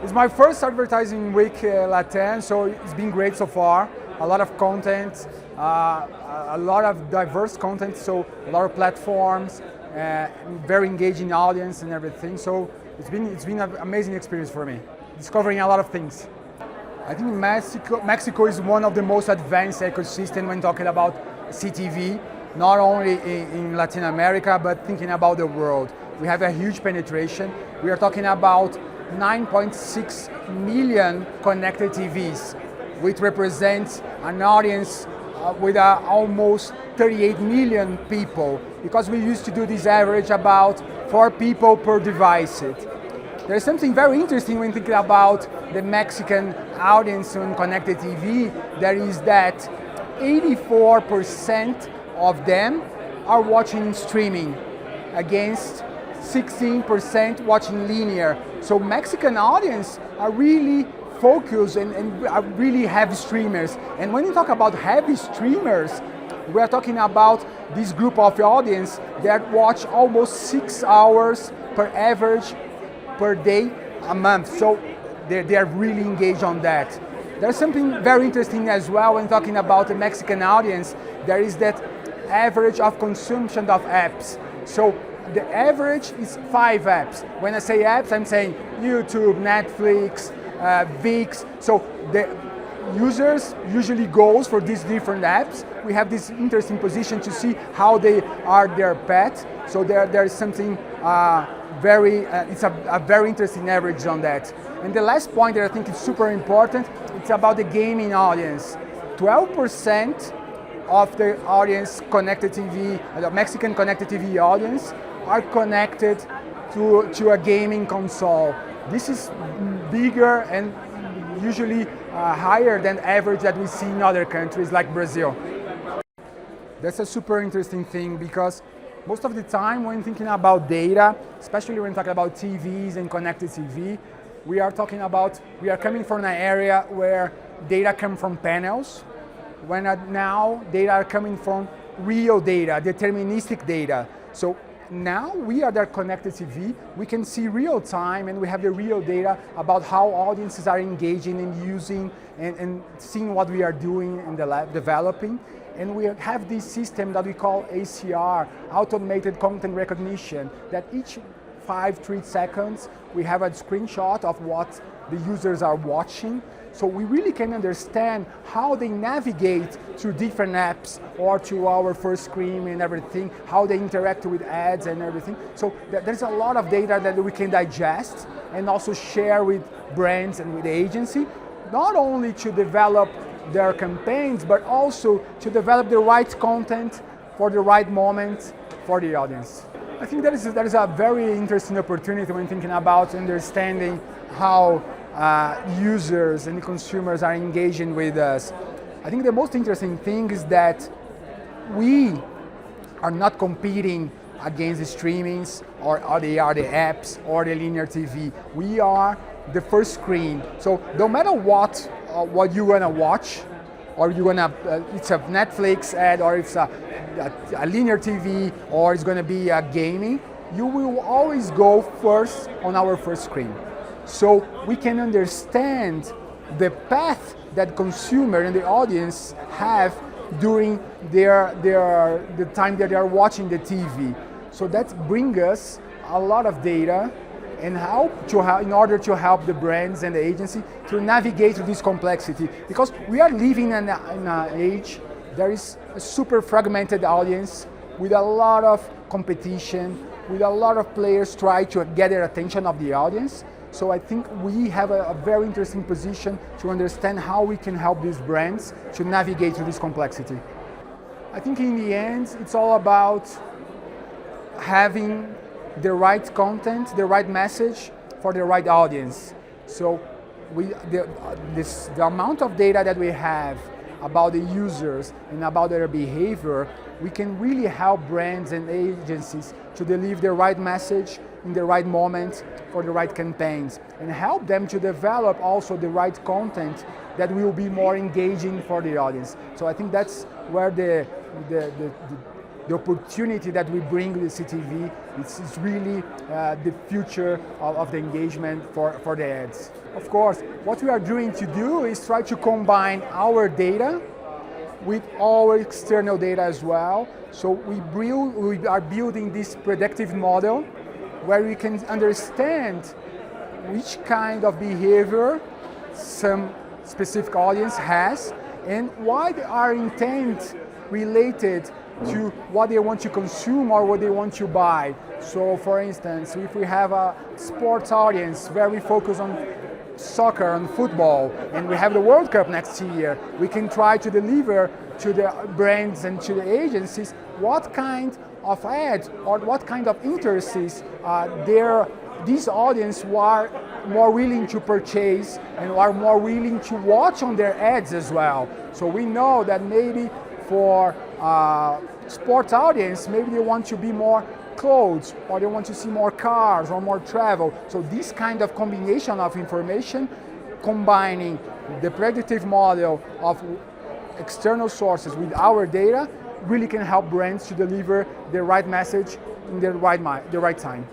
It's my first Advertising Week Latam, so it's been great so far. A lot of content, a lot of diverse content, so a lot of platforms, very engaging audience and everything. So it's been an amazing experience for me, discovering a lot of things. I think Mexico is one of the most advanced ecosystems when talking about CTV, not only in Latin America, but thinking about the world. We have a huge penetration. We are talking about 9.6 million connected TVs, which represents an audience with almost 38 million people, because we used to do this average about 4 people per device. There's something very interesting when thinking about the Mexican audience on connected TV, that is that 84% of them are watching streaming against 16% watching linear. So Mexican audience are really focused and are really heavy streamers. And when you talk about heavy streamers, we are talking about this group of audience that watch almost 6 hours per average per day a month. So they are really engaged on that. There's something very interesting as well when talking about the Mexican audience. There is that average of consumption of apps. So the average is 5 apps. When I say apps, I'm saying YouTube, Netflix, VIX. So the users usually goes for these different apps. We have this interesting position to see how they are their pet. So there is something it's a very interesting average on that. And the last point that I think is super important, it's about the gaming audience. 12% of the audience connected TV, the Mexican connected TV audience, are connected to a gaming console. This is bigger and usually higher than average that we see in other countries like Brazil. That's a super interesting thing, because most of the time when thinking about data, especially when talking about TVs and connected TV, we are coming from an area where data come from panels, when now data are coming from real data, deterministic data. So now we are the connected TV, we can see real time and we have the real data about how audiences are engaging and using and seeing what we are doing in the lab, developing. And we have this system that we call ACR, automated content recognition, that each 3 seconds we have a screenshot of what the users are watching. So we really can understand how they navigate through different apps or to our first screen and everything, how they interact with ads and everything. So there's a lot of data that we can digest and also share with brands and with the agency, not only to develop their campaigns, but also to develop the right content for the right moment for the audience. I think that is a very interesting opportunity when thinking about understanding how users and consumers are engaging with us. I think the most interesting thing is that we are not competing against the streamings or the apps or the linear TV. We are the first screen. So no matter what you wanna watch, or it's a Netflix ad, or it's a linear TV, or it's gonna be a gaming, you will always go first on our first screen. So we can understand the path that consumer and the audience have during the time that they are watching the TV. So that brings us a lot of data and in order to help the brands and the agency to navigate through this complexity. Because we are living in an age, there is a super fragmented audience with a lot of competition, with a lot of players trying to get the attention of the audience. So I think we have a very interesting position to understand how we can help these brands to navigate through this complexity. I think in the end, it's all about having the right content, the right message for the right audience. So the amount of data that we have about the users and about their behavior, we can really help brands and agencies to deliver the right message in the right moment for the right campaigns, and help them to develop also the right content that will be more engaging for the audience. So I think that's where the the opportunity that we bring with CTV is really the future of the engagement for the ads. Of course, what we are doing to do is try to combine our data with our external data as well. So we are building this predictive model where we can understand which kind of behavior some specific audience has and why they are intent related to what they want to consume or what they want to buy. So for instance, if we have a sports audience very focused on soccer and football, and we have the World Cup next year, we can try to deliver to the brands and to the agencies what kind of ads or what kind of interests these audience are more willing to purchase and are more willing to watch on their ads as well. So we know that maybe for sports audience, maybe they want to be more clothes, or they want to see more cars or more travel. So this kind of combination of information, combining the predictive model of external sources with our data, really can help brands to deliver the right message in the right time.